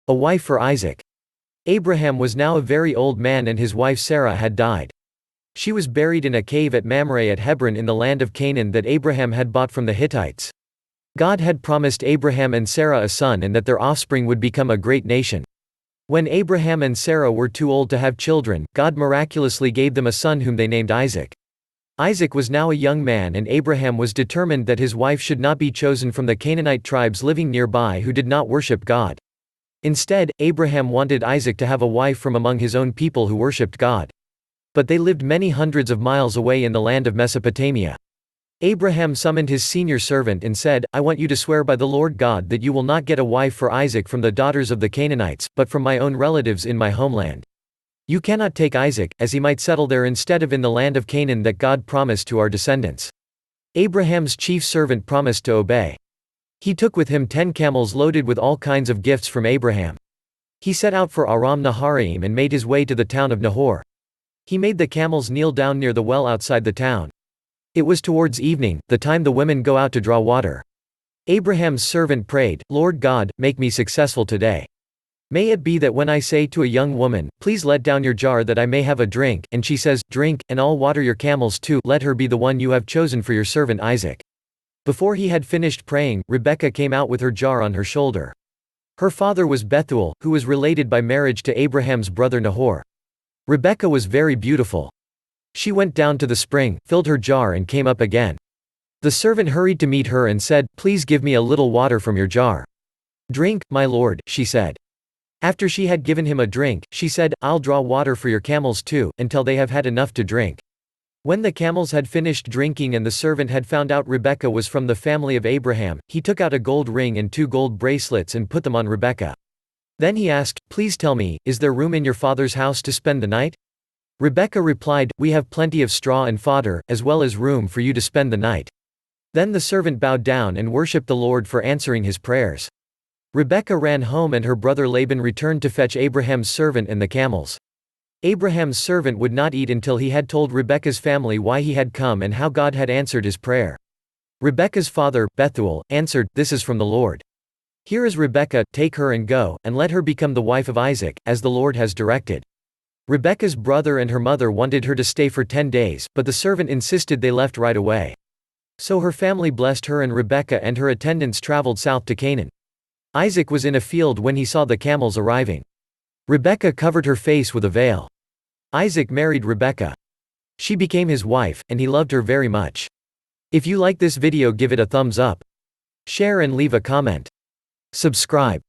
A wife for Isaac. Abraham was now a very old man and his wife Sarah had died. She was buried in a cave at Mamre at Hebron in the land of Canaan that Abraham had bought from the Hittites. God had promised Abraham and Sarah a son and that their offspring would become a great nation. When Abraham and Sarah were too old to have children, God miraculously gave them a son whom they named Isaac. Isaac was now a young man and Abraham was determined that his wife should not be chosen from the Canaanite tribes living nearby who did not worship God. Instead, Abraham wanted Isaac to have a wife from among his own people who worshipped God. But they lived many hundreds of miles away in the land of Mesopotamia. Abraham summoned his senior servant and said, "I want you to swear by the Lord God that you will not get a wife for Isaac from the daughters of the Canaanites, but from my own relatives in my homeland. You cannot take Isaac, as he might settle there instead of in the land of Canaan that God promised to our descendants." Abraham's chief servant promised to obey. He took with him 10 camels loaded with all kinds of gifts from Abraham. He set out for Aram Naharaim and made his way to the town of Nahor. He made the camels kneel down near the well outside the town. It was towards evening, the time the women go out to draw water. Abraham's servant prayed, "Lord God, make me successful today. May it be that when I say to a young woman, 'Please let down your jar that I may have a drink,' and she says, 'Drink, and I'll water your camels too,' let her be the one you have chosen for your servant Isaac." Before he had finished praying, Rebekah came out with her jar on her shoulder. Her father was Bethuel, who was related by marriage to Abraham's brother Nahor. Rebekah was very beautiful. She went down to the spring, filled her jar and came up again. The servant hurried to meet her and said, "Please give me a little water from your jar." "Drink, my lord," she said. After she had given him a drink, she said, "I'll draw water for your camels too, until they have had enough to drink." When the camels had finished drinking and the servant had found out Rebekah was from the family of Abraham, he took out a gold ring and 2 gold bracelets and put them on Rebekah. Then he asked, "Please tell me, is there room in your father's house to spend the night?" Rebekah replied, "We have plenty of straw and fodder, as well as room for you to spend the night." Then the servant bowed down and worshipped the Lord for answering his prayers. Rebekah ran home and her brother Laban returned to fetch Abraham's servant and the camels. Abraham's servant would not eat until he had told Rebekah's family why he had come and how God had answered his prayer. Rebekah's father, Bethuel, answered, "This is from the Lord. Here is Rebekah, take her and go, and let her become the wife of Isaac, as the Lord has directed." Rebekah's brother and her mother wanted her to stay for 10 days, but the servant insisted they left right away. So her family blessed her and Rebekah and her attendants traveled south to Canaan. Isaac was in a field when he saw the camels arriving. Rebekah covered her face with a veil. Isaac married Rebekah. She became his wife, and he loved her very much. If you like this video, give it a thumbs up. Share and leave a comment. Subscribe.